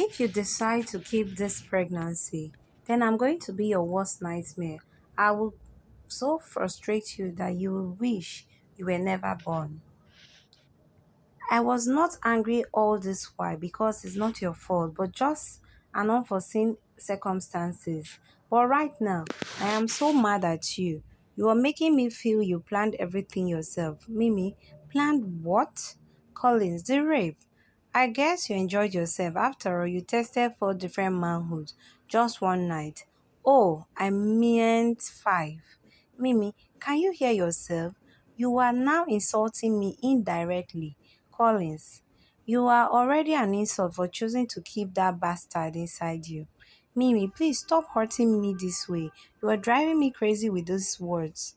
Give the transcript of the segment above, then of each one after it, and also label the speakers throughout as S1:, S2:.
S1: If you decide to keep this pregnancy, then I'm going to be your worst nightmare. I will so frustrate you that you will wish you were never born. I was not angry all this while because it's not your fault, but just an unforeseen circumstances. But right now, I am so mad at you. You are making me feel you planned everything yourself. Mimi, planned what? Collins, the rape. I guess you enjoyed yourself. After all, you tested for different manhoods just one night. Oh, I meant five. Mimi, can you hear yourself? You are now insulting me indirectly. Collins, you are already an insult for choosing to keep that bastard inside you. Mimi, please stop hurting me this way. You are driving me crazy with those words.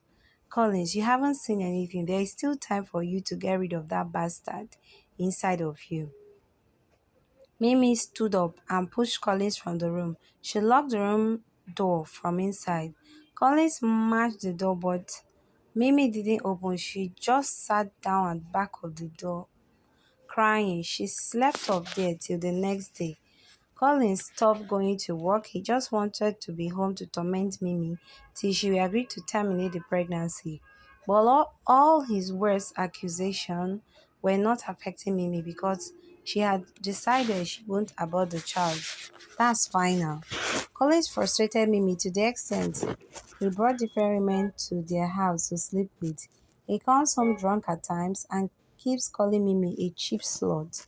S1: Collins, you haven't seen anything. There is still time for you to get rid of that bastard inside of you. Mimi stood up and pushed Collins from the room. She locked the room door from inside. Collins smashed the door, but Mimi didn't open. She just sat down at the back of the door, crying. She slept up there till the next day. Colin stopped going to work. He just wanted to be home to torment Mimi till she agreed to terminate the pregnancy. But all his words accusation were not affecting Mimi because she had decided she won't abort the child. That's final. Collins frustrated Mimi to the extent he brought different women to their house to sleep with. He comes home drunk at times and keeps calling Mimi a cheap slut.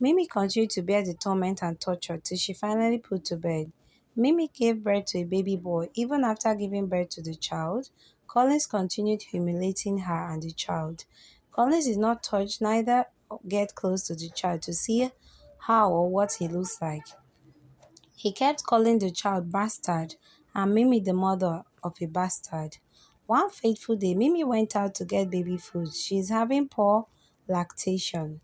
S1: Mimi continued to bear the torment and torture till she finally put to bed. Mimi gave birth to a baby boy. Even after giving birth to the child, Collins continued humiliating her and the child. Collins did not touch neither get close to the child to see how or what he looks like. He kept calling the child bastard and Mimi the mother of a bastard. One fateful day, Mimi went out to get baby food. She is having poor lactation.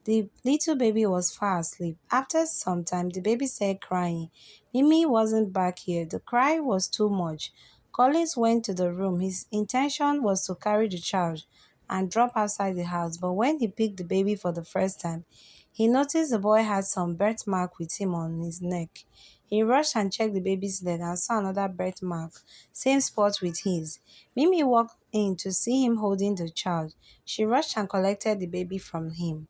S1: The little baby was fast asleep. After some time, the baby started crying. Mimi wasn't back here. The cry was too much. Collins went to the room. His intention was to carry the child and drop outside the house, but when he picked the baby for the first time, he noticed the boy had some birthmark with him on his neck. He rushed and checked the baby's leg and saw another birthmark, same spot with his. Mimi walked in to see him holding the child. She rushed and collected the baby from him.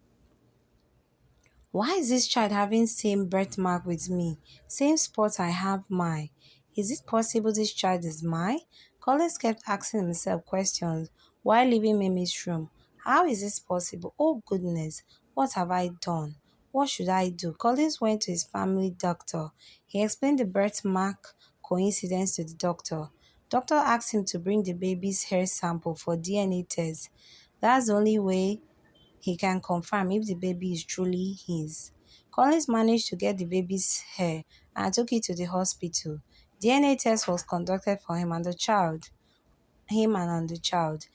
S1: Why is this child having same birthmark with me? Same spot I have mine. Is it possible this child is mine? Collins kept asking himself questions while leaving Mimi's room. How is this possible? Oh goodness, what have I done? What should I do? Collins went to his family doctor. He explained the birthmark coincidence to the doctor. Doctor asked him to bring the baby's hair sample for DNA test. That's the only way he can confirm if the baby is truly his. Collins managed to get the baby's hair and took it to the hospital. DNA test was conducted for him and the child. Him and on the child.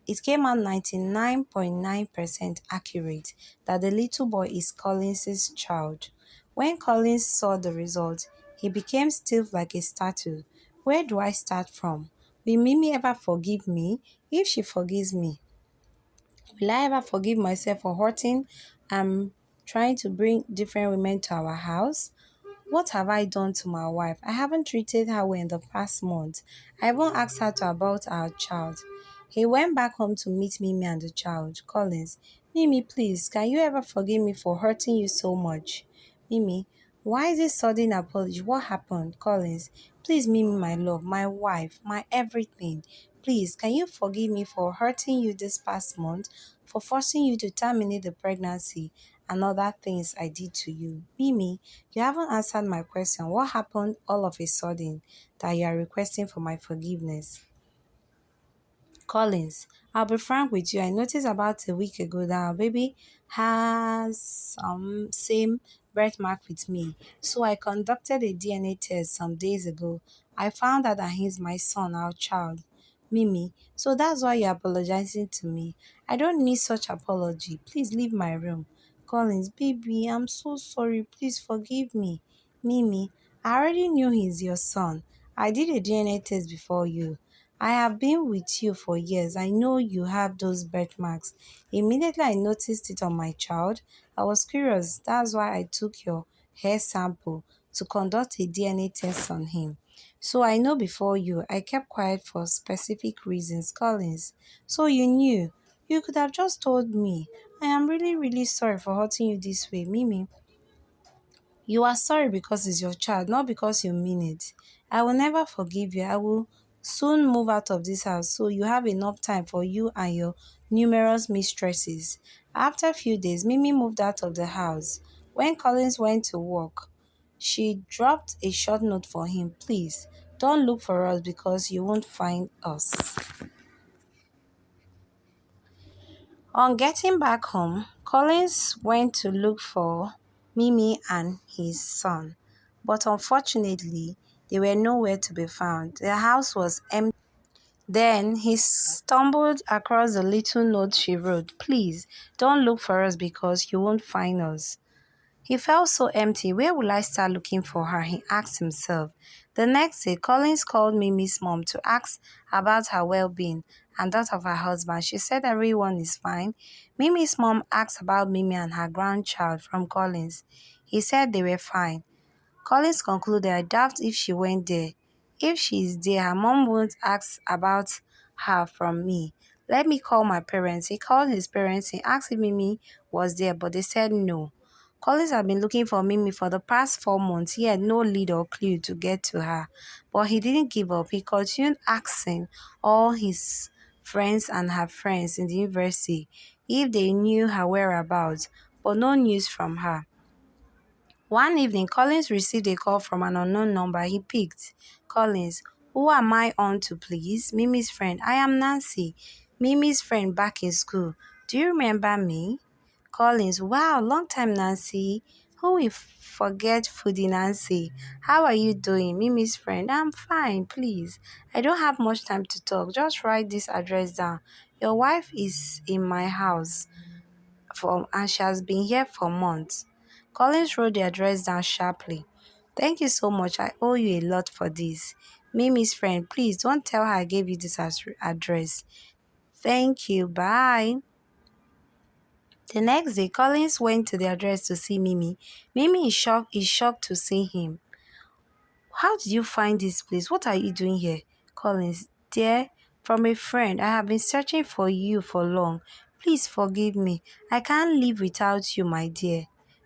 S1: It came out 99.9% accurate that the little boy is Collins's child. When Collins saw the result, he became stiff like a statue. Where do I start from? Will Mimi ever forgive me? If she forgives me, will I ever forgive myself for hurting and trying to bring different women to our house? What have I done to my wife? I haven't treated her well in the past month. I even asked her to about our child. He went back home to meet Mimi and the child. Collins, Mimi, please, can you ever forgive me for hurting you so much? Mimi, why is this sudden apology? What happened? Collins, please, Mimi, my love, my wife, my everything. Please, can you forgive me for hurting you this past month, for forcing you to terminate the pregnancy and other things I did to you? Mimi, you haven't answered my question. What happened all of a sudden that you are requesting for my forgiveness? Collins, I'll be frank with you. I noticed about a week ago that our baby has some same birthmark with me. So I conducted a DNA test some days ago. I found out that he's my son, our child. Mimi, so that's why you're apologizing to me. I don't need such apology. Please leave my room. Collins, baby, I'm so sorry. Please forgive me. Mimi, I already knew he's your son. I did a DNA test before you. I have been with you for years. I know you have those birthmarks. Immediately I noticed it on my child. I was curious. That's why I took your hair sample to conduct a DNA test on him. So I know before you, I kept quiet for specific reasons, Collins. So you knew. You could have just told me. I am really, really sorry for hurting you this way, Mimi. You are sorry because it's your child, not because you mean it. I will never forgive you. I will soon move out of this house so you have enough time for you and your numerous mistresses. After a few days, Mimi moved out of the house. When Collins went to work, she dropped a short note for him. Please, don't look for us because you won't find us. On getting back home, Collins went to look for Mimi and his son, but unfortunately, they were nowhere to be found. The house was empty. Then he stumbled across the little note she wrote. Please, don't look for us because you won't find us. He felt so empty. Where will I start looking for her? He asked himself. The next day, Collins called Mimi's mom to ask about her well-being and that of her husband. She said everyone is fine. Mimi's mom asked about Mimi and her grandchild from Collins. He said they were fine. Collins concluded, I doubt if she went there. If she is there, her mom won't ask about her from me. Let me call my parents. He called his parents and asked if Mimi was there, but they said no. Collins had been looking for Mimi for the past 4 months. He had no lead or clue to get to her. But he didn't give up. He continued asking all his friends and her friends in the university if they knew her whereabouts, but no news from her. One evening, Collins received a call from an unknown number. He picked. Collins, who am I on to, please? Mimi's friend. I am Nancy, Mimi's friend back in school. Do you remember me? Collins, wow, long time, Nancy. Who will forget Foodie Nancy? How are you doing? Mimi's friend. I'm fine, please. I don't have much time to talk. Just write this address down. Your wife is in my house and she has been here for months. Collins wrote the address down sharply. Thank you so much. I owe you a lot for this. Mimi's friend, please don't tell her I gave you this address. Thank you. Bye. The next day, Collins went to the address to see Mimi. Mimi is shocked to see him. How did you find this place? What are you doing here? Collins, dear, from a friend. I have been searching for you for long. Please forgive me. I can't live without you, my dear.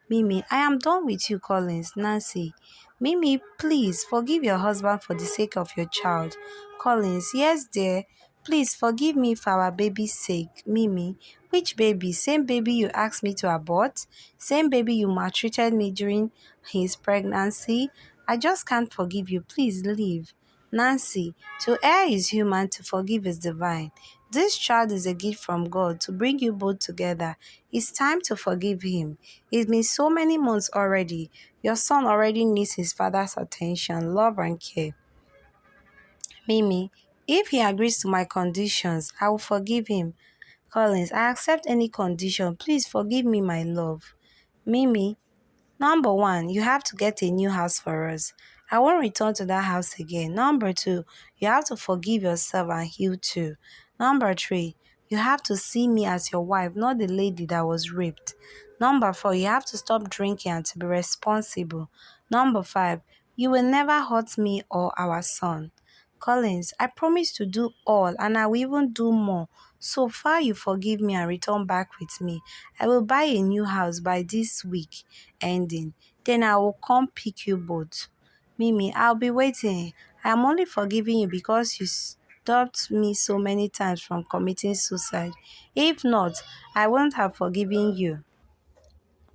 S1: Mimi, I am done with you, Collins. Nancy, Mimi, please forgive your husband for the sake of your child. Collins, yes, dear. Please forgive me for our baby's sake. Mimi, which baby? Same baby you asked me to abort? Same baby you maltreated me during his pregnancy? I just can't forgive you. Please leave. Nancy, to err is human, to forgive is divine. This child is a gift from God to bring you both together. It's time to forgive him. It's been so many months already. Your son already needs his father's attention, love, and care. Mimi, if he agrees to my conditions, I will forgive him. Collins, I accept any condition. Please forgive me, my love. Mimi, Number one, you have to get a new house for us. I won't return to that house again. Number two, you have to forgive yourself and heal too. Number three, you have to see me as your wife, not the lady that was raped. Number four, you have to stop drinking and to be responsible. Number five, you will never hurt me or our son. Collins, I promise to do all and I will even do more. So far you forgive me and return back with me. I will buy a new house by this week ending. Then I will come pick you both. Mimi, I'll be waiting. I'm only forgiving you because you stopped me so many times from committing suicide. If not, I wouldn't have forgiven you.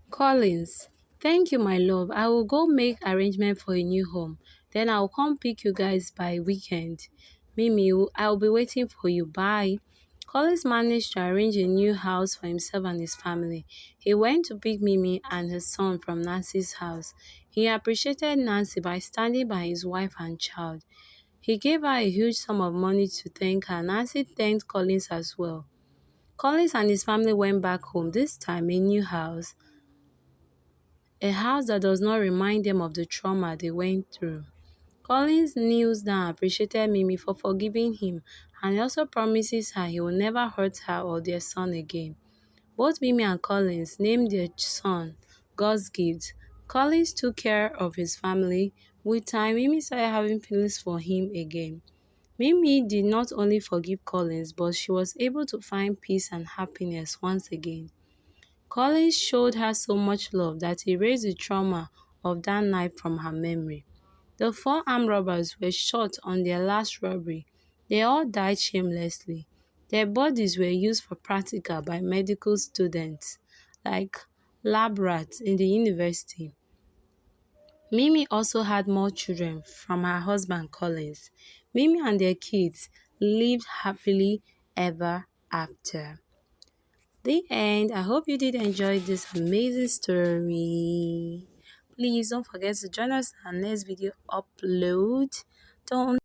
S2: Collins, thank you, my love. I will go make arrangement for a new home. Then I'll come pick you guys by weekend. Mimi, I'll be waiting for you. Bye. Collins managed to arrange a new house for himself and his family. He went to pick Mimi and his son from Nancy's house. He appreciated Nancy by standing by his wife and child. He gave her a huge sum of money to thank her. Nancy thanked Collins as well. Collins and his family went back home, this time a new house. A house that does not remind them of the trauma they went through. Collins kneels down and appreciated Mimi for forgiving him, and he also promises her he will never hurt her or their son again. Both Mimi and Collins named their son God's gift, Collins took care of his family. With time, Mimi started having feelings for him again. Mimi did not only forgive Collins, but she was able to find peace and happiness once again. Collins showed her so much love that he erased the trauma of that night from her memory. The four armed robbers were shot on their last robbery. They all died shamelessly. Their bodies were used for practical by medical students, like lab rats in the university. Mimi also had more children from her husband Collins. Mimi and their kids lived happily ever after. The end. I hope you did enjoy this amazing story. Please don't forget to join us in our next video upload. Don't